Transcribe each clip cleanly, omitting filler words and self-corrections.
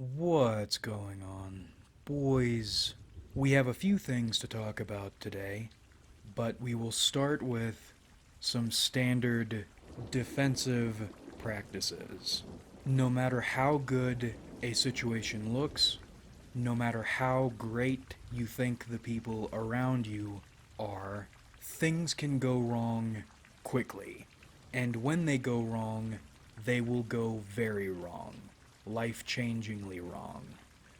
What's going on? Boys, we have a few things to talk about today, but we will start with some standard defensive practices. No matter how good a situation looks, no matter how great you think the people around you are, things can go wrong quickly. And when they go wrong, they will go very wrong, life changingly wrong.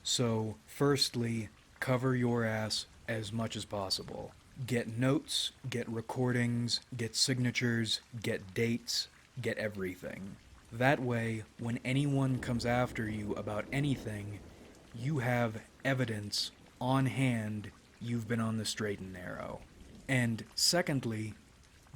So, firstly, cover your ass as much as possible. Get notes, get recordings, get signatures, get dates, get everything. That way, when anyone comes after you about anything, you have evidence on hand you've been on the straight and narrow. And secondly,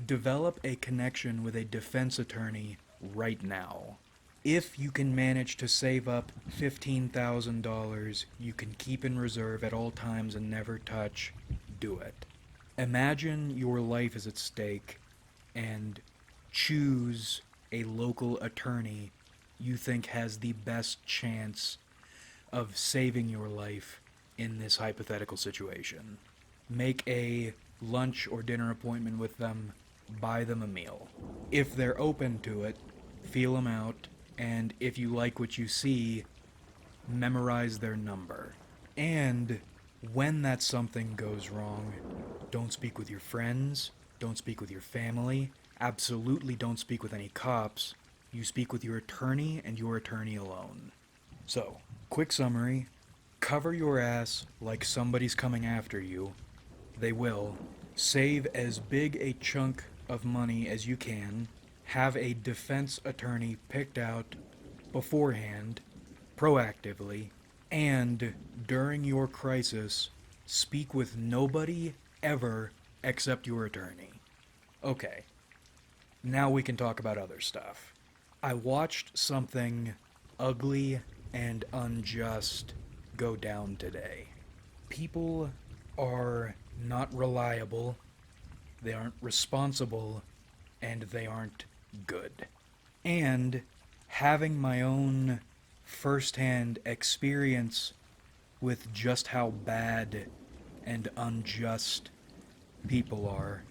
develop a connection with a defense attorney right now. If you can manage to save up $15,000 you can keep in reserve at all times and never touch, do it. Imagine your life is at stake and choose a local attorney you think has the best chance of saving your life in this hypothetical situation. Make a lunch or dinner appointment with them, buy them a meal. If they're open to it, feel them out, and if you like what you see, memorize their number. And when that something goes wrong, don't speak with your friends, don't speak with your family, absolutely don't speak with any cops. You speak with your attorney and your attorney alone. So, quick summary, cover your ass like somebody's coming after you. They will. Save as big a chunk of money as you can. Have a defense attorney picked out beforehand, proactively, and during your crisis, speak with nobody ever except your attorney. Okay, now we can talk about other stuff. I watched something ugly and unjust go down today. People are not reliable, they aren't responsible, and they aren't good. And having my own firsthand experience with just how bad and unjust people are,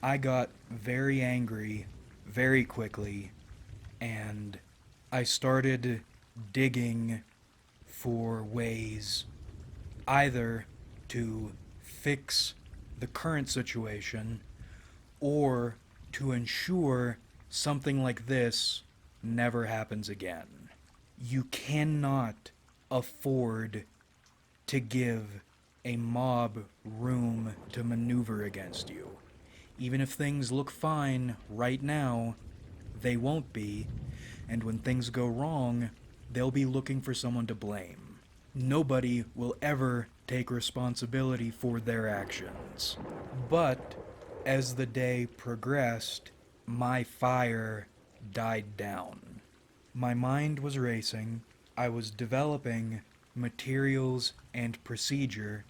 I got very angry very quickly and I started digging for ways either to fix the current situation or to ensure something like this never happens again. You cannot afford to give a mob room to maneuver against you. Even if things look fine right now, they won't be, and when things go wrong, they'll be looking for someone to blame. Nobody will ever take responsibility for their actions. But as the day progressed, my fire died down. My mind was racing. I was developing materials and procedure,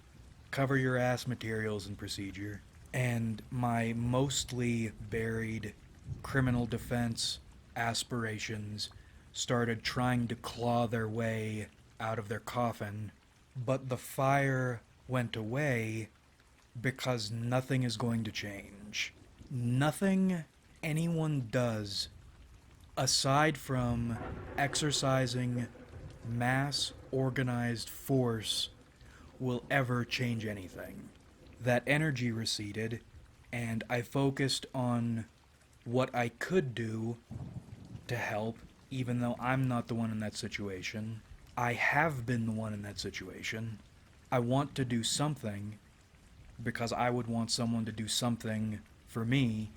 cover your ass materials and procedure, and my mostly buried criminal defense aspirations started trying to claw their way out of their coffin, but the fire went away because nothing is going to change. Nothing anyone does aside from exercising mass organized force will ever change anything. That energy receded, and I focused on what I could do to help, even though I'm not the one in that situation. I have been the one in that situation. I want to do something because I would want someone to do something for me,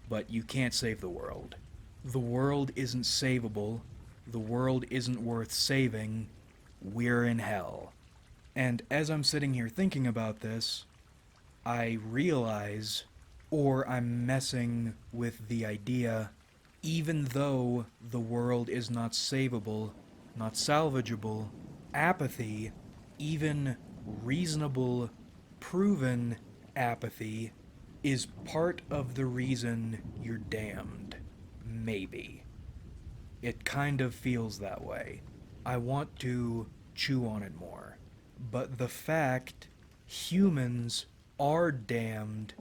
but you can't save the world. The world isn't savable. The world isn't worth saving. We're in hell. And as I'm sitting here thinking about this, I realize, or I'm messing with the idea, even though the world is not savable, not salvageable, apathy, even reasonable, proven apathy, is part of the reason you're damned. Maybe. It kind of feels that way. I want to chew on it more. But the fact humans are damned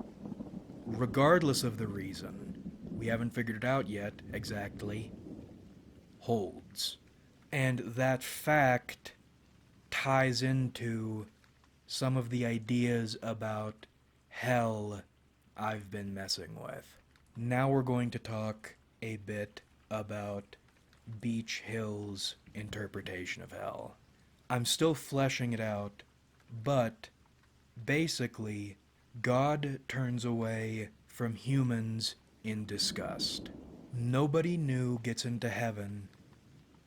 regardless of the reason, we haven't figured it out yet exactly, holds. And that fact ties into some of the ideas about hell I've been messing with. Now we're going to talk a bit about Beach Hill's interpretation of hell. I'm still fleshing it out, but basically, God turns away from humans in disgust. Nobody new gets into heaven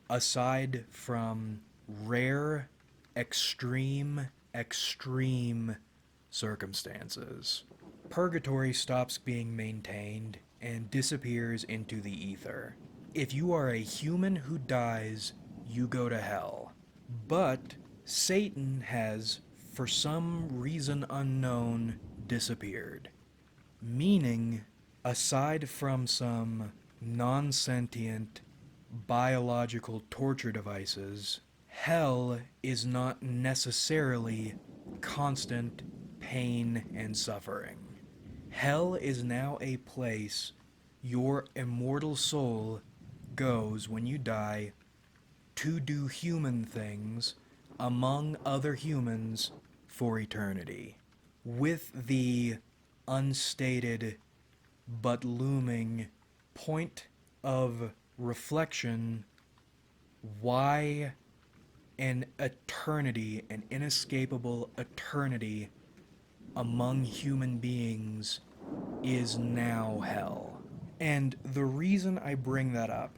aside from rare, extreme circumstances. Purgatory stops being maintained and disappears into the ether. If you are a human who dies, you go to hell. But Satan has, for some reason unknown, disappeared. Meaning, aside from some non sentient biological torture devices, hell is not necessarily constant pain and suffering. Hell is now a place your immortal soul goes when you die to do human things among other humans for eternity. With the unstated but looming point of reflection why an eternity, an inescapable eternity among human beings is now hell. And the reason I bring that up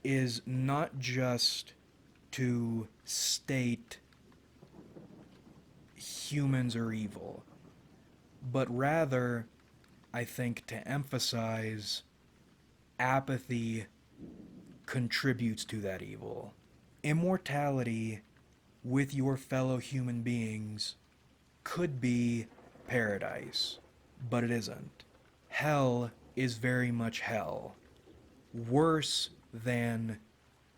is not just to state humans are evil, but rather, I think, to emphasize apathy contributes to that evil. Immortality with your fellow human beings could be paradise, but it isn't. Hell is very much hell. Worse than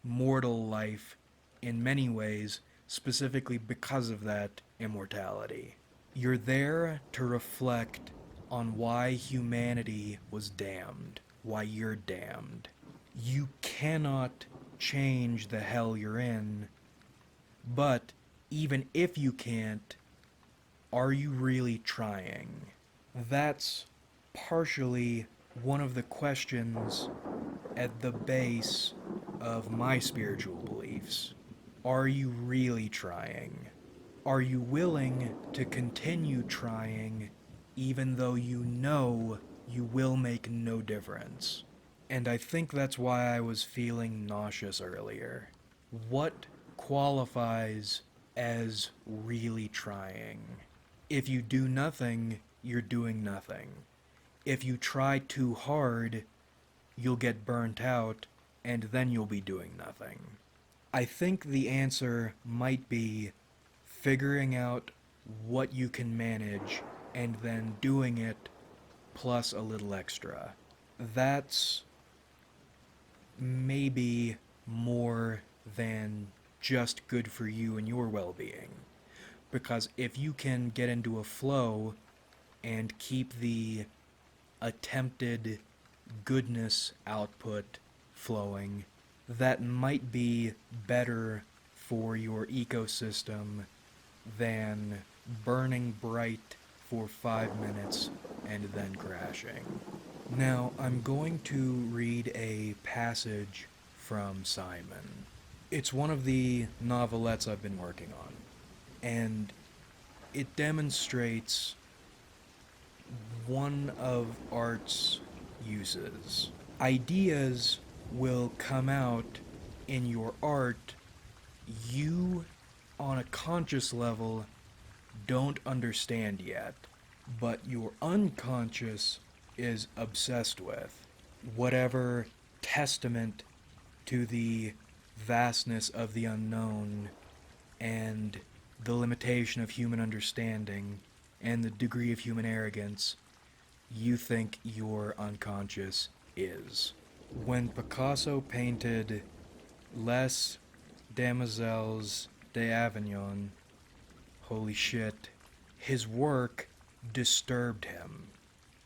mortal life in many ways, specifically because of that immortality. You're there to reflect on why humanity was damned, why you're damned. You cannot change the hell you're in, but even if you can't, are you really trying? That's partially one of the questions at the base of my spiritual beliefs. Are you really trying? Are you willing to continue trying even though you know you will make no difference? And I think that's why I was feeling nauseous earlier. What qualifies as really trying? If you do nothing, you're doing nothing. If you try too hard, you'll get burnt out, and then you'll be doing nothing. I think the answer might be figuring out what you can manage and then doing it plus a little extra. That's maybe more than just good for you and your well-being. Because if you can get into a flow and keep the attempted goodness output flowing, that might be better for your ecosystem than burning bright for 5 minutes and then crashing. Now, I'm going to read a passage from Simon. It's one of the novelettes I've been working on, and it demonstrates one of art's uses. Ideas will come out in your art you, on a conscious level, don't understand yet, but your unconscious is obsessed with. Whatever testament to the vastness of the unknown and the limitation of human understanding and the degree of human arrogance you think your unconscious is. When Picasso painted Les Demoiselles d'Avignon. Holy shit. His work disturbed him.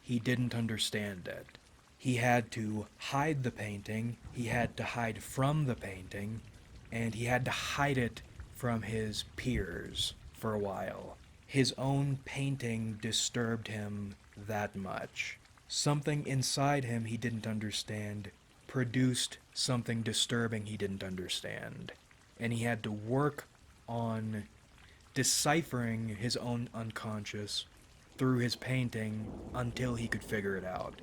He didn't understand it. He had to hide the painting, he had to hide from the painting, and he had to hide it from his peers for a while. His own painting disturbed him that much. Something inside him he didn't understand produced something disturbing he didn't understand. And he had to work on deciphering his own unconscious through his painting until he could figure it out,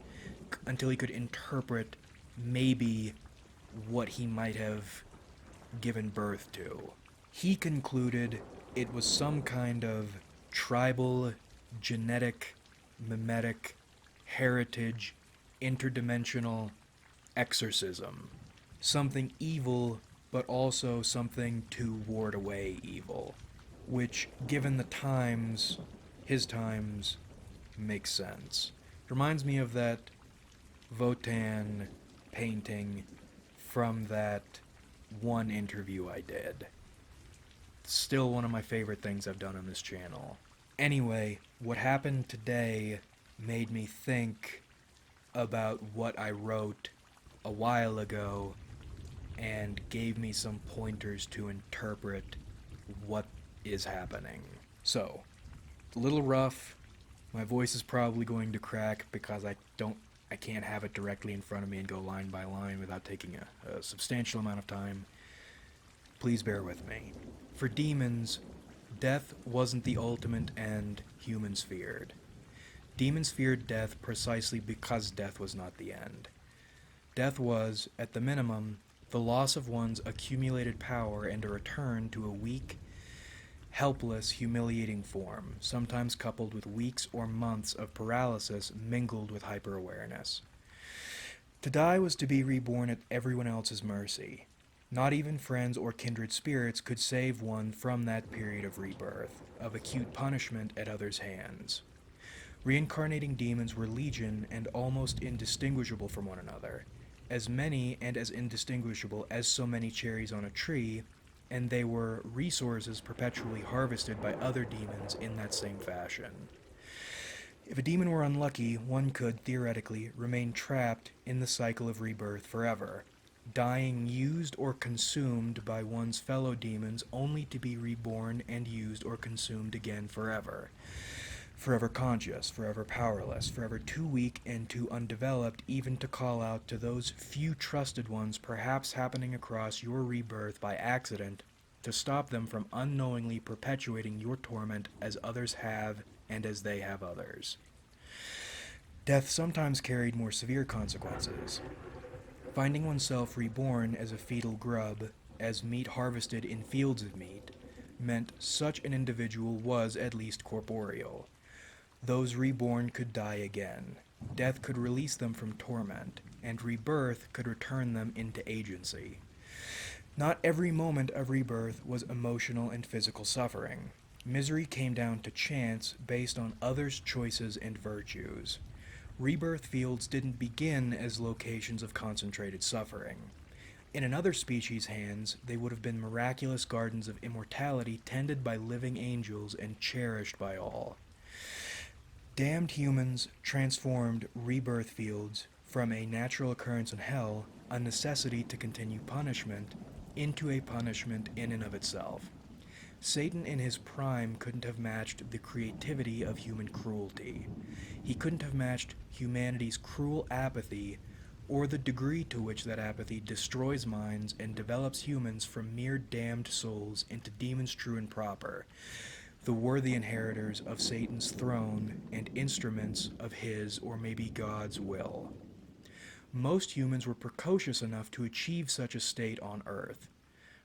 until he could interpret maybe what he might have given birth to. He concluded it was some kind of tribal, genetic, mimetic, heritage, interdimensional exorcism. Something evil, but also something to ward away evil. Which, given the times, his times, makes sense. Reminds me of that Votan painting from that one interview I did. Still one of my favorite things I've done on this channel. Anyway, what happened today made me think about what I wrote a while ago and gave me some pointers to interpret what is happening. So, a little rough. My voice is probably going to crack because I can't have it directly in front of me and go line by line without taking a substantial amount of time. Please bear with me. For demons, death wasn't the ultimate end humans feared. Demons feared death precisely because death was not the end. Death was, at the minimum, the loss of one's accumulated power and a return to a weak, helpless, humiliating form, sometimes coupled with weeks or months of paralysis mingled with hyper-awareness. To die was to be reborn at everyone else's mercy. Not even friends or kindred spirits could save one from that period of rebirth, of acute punishment at others' hands. Reincarnating demons were legion and almost indistinguishable from one another, as many and as indistinguishable as so many cherries on a tree, and they were resources perpetually harvested by other demons in that same fashion. If a demon were unlucky, one could, theoretically, remain trapped in the cycle of rebirth forever, dying used or consumed by one's fellow demons only to be reborn and used or consumed again forever. Forever conscious, forever powerless, forever too weak and too undeveloped even to call out to those few trusted ones perhaps happening across your rebirth by accident to stop them from unknowingly perpetuating your torment as others have and as they have others. Death sometimes carried more severe consequences. Finding oneself reborn as a fetal grub, as meat harvested in fields of meat, meant such an individual was at least corporeal. Those reborn could die again. Death could release them from torment, and rebirth could return them into agency. Not every moment of rebirth was emotional and physical suffering. Misery came down to chance based on others' choices and virtues. Rebirth fields didn't begin as locations of concentrated suffering. In another species' hands, they would have been miraculous gardens of immortality tended by living angels and cherished by all. Damned humans transformed rebirth fields from a natural occurrence in hell, a necessity to continue punishment, into a punishment in and of itself. Satan in his prime couldn't have matched the creativity of human cruelty. He couldn't have matched humanity's cruel apathy or the degree to which that apathy destroys minds and develops humans from mere damned souls into demons true and proper, the worthy inheritors of Satan's throne and instruments of his or maybe God's will. Most humans were precocious enough to achieve such a state on earth.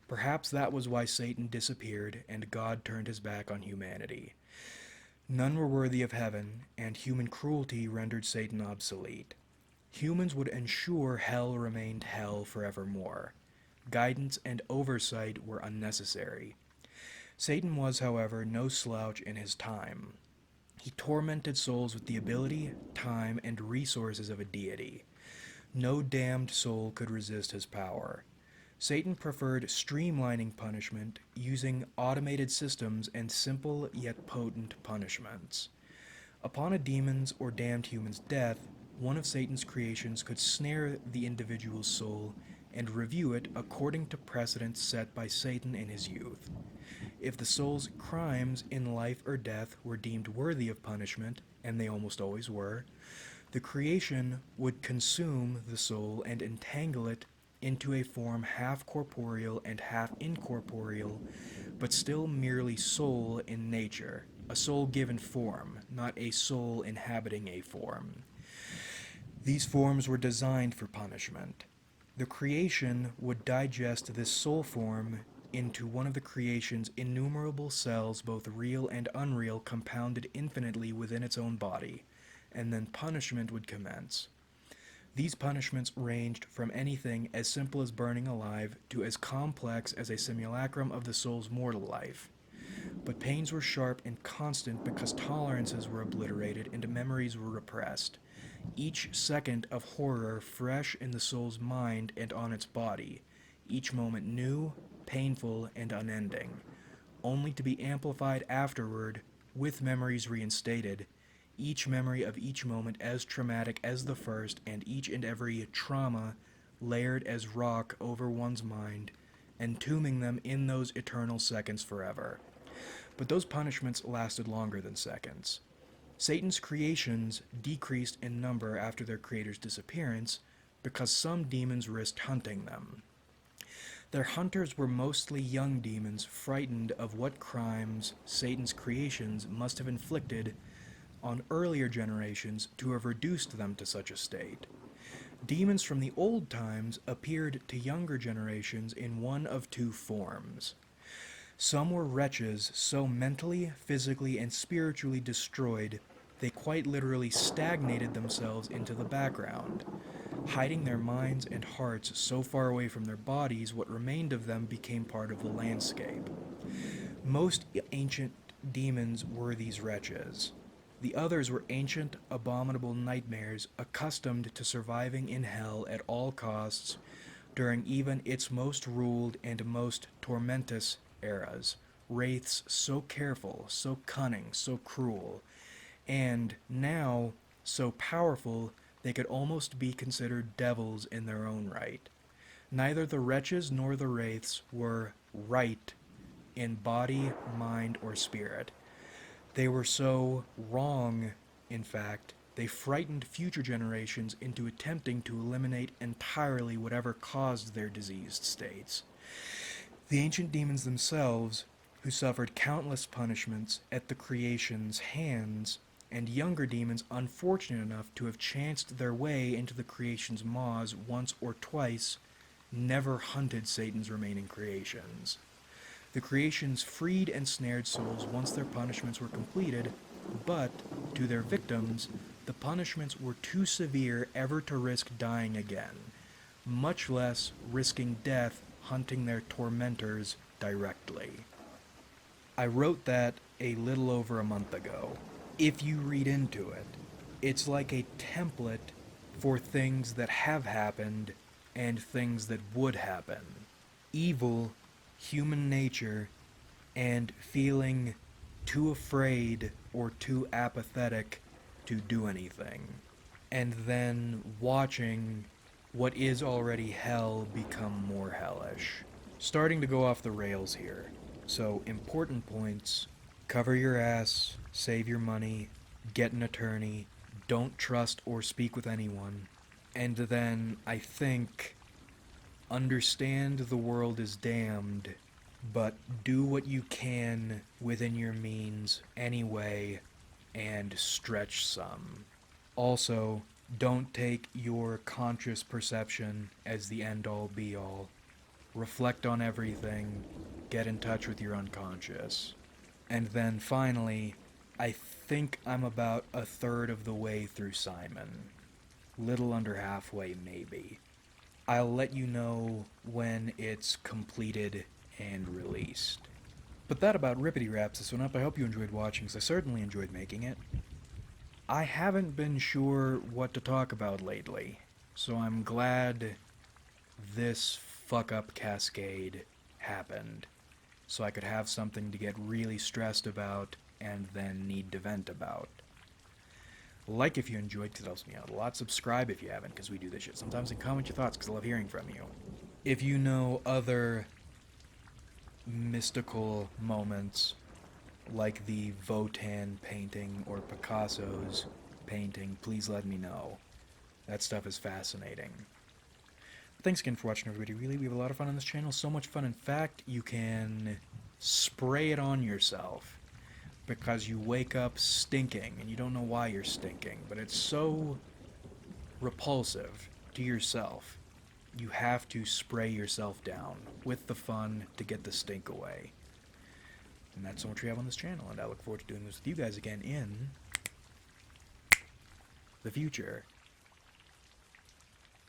Perhaps that was why Satan disappeared and God turned his back on humanity. None were worthy of heaven, and human cruelty rendered Satan obsolete. Humans would ensure hell remained hell forevermore. Guidance and oversight were unnecessary. Satan was, however, no slouch in his time. He tormented souls with the ability, time, and resources of a deity. No damned soul could resist his power. Satan preferred streamlining punishment using automated systems and simple yet potent punishments. Upon a demon's or damned human's death, one of Satan's creations could snare the individual's soul and review it according to precedents set by Satan in his youth. If the soul's crimes in life or death were deemed worthy of punishment, and they almost always were, the creation would consume the soul and entangle it into a form half corporeal and half incorporeal, but still merely soul in nature, a soul given form, not a soul inhabiting a form. These forms were designed for punishment. The creation would digest this soul form into one of the creation's innumerable cells, both real and unreal, compounded infinitely within its own body, and then punishment would commence. These punishments ranged from anything as simple as burning alive to as complex as a simulacrum of the soul's mortal life. But pains were sharp and constant because tolerances were obliterated and memories were repressed. Each second of horror fresh in the soul's mind and on its body, each moment new, painful, and unending, only to be amplified afterward with memories reinstated, each memory of each moment as traumatic as the first, and each and every trauma layered as rock over one's mind, entombing them in those eternal seconds forever. But those punishments lasted longer than seconds. Satan's creations decreased in number after their creator's disappearance because some demons risked hunting them. Their hunters were mostly young demons frightened of what crimes Satan's creations must have inflicted on earlier generations to have reduced them to such a state. Demons from the old times appeared to younger generations in one of two forms. Some were wretches so mentally, physically, and spiritually destroyed they quite literally stagnated themselves into the background. Hiding their minds and hearts so far away from their bodies, what remained of them became part of the landscape. Most ancient demons were these wretches. The others were ancient, abominable nightmares accustomed to surviving in hell at all costs during even its most ruled and most tormentous eras. Wraiths so careful, so cunning, so cruel, and now so powerful they could almost be considered devils in their own right. Neither the wretches nor the wraiths were right in body, mind, or spirit. They were so wrong, in fact, they frightened future generations into attempting to eliminate entirely whatever caused their diseased states. The ancient demons themselves, who suffered countless punishments at the creation's hands, and younger demons unfortunate enough to have chanced their way into the creation's maws once or twice, never hunted Satan's remaining creations. The creation's freed and snared souls once their punishments were completed, but, to their victims, the punishments were too severe ever to risk dying again, much less risking death hunting their tormentors directly. I wrote that a little over a month ago. If you read into it, it's like a template for things that have happened and things that would happen. Evil, human nature, and feeling too afraid or too apathetic to do anything. And then watching what is already hell become more hellish. Starting to go off the rails here. So, important points: cover your ass, save your money, get an attorney, don't trust or speak with anyone. And then, I think, understand the world is damned, but do what you can within your means anyway, and stretch some. Also, don't take your conscious perception as the end-all be-all. Reflect on everything, get in touch with your unconscious. And then finally, I think I'm about a third of the way through Simon. Little under halfway, maybe. I'll let you know when it's completed and released. But that about rippity wraps this one up. I hope you enjoyed watching, because I certainly enjoyed making it. I haven't been sure what to talk about lately, so I'm glad this fuck up cascade happened, so I could have something to get really stressed about and then need to vent about. Like if you enjoyed, because it helps me out a lot. Subscribe if you haven't, because we do this shit sometimes. And comment your thoughts, because I love hearing from you. If you know other mystical moments, like the Votan painting or Picasso's painting, please let me know. That stuff is fascinating. Thanks again for watching, everybody. Really, we have a lot of fun on this channel. So much fun, in fact, you can spray it on yourself because you wake up stinking and you don't know why you're stinking, but it's so repulsive to yourself. You have to spray yourself down with the fun to get the stink away. And that's so much we have on this channel, and I look forward to doing this with you guys again in the future.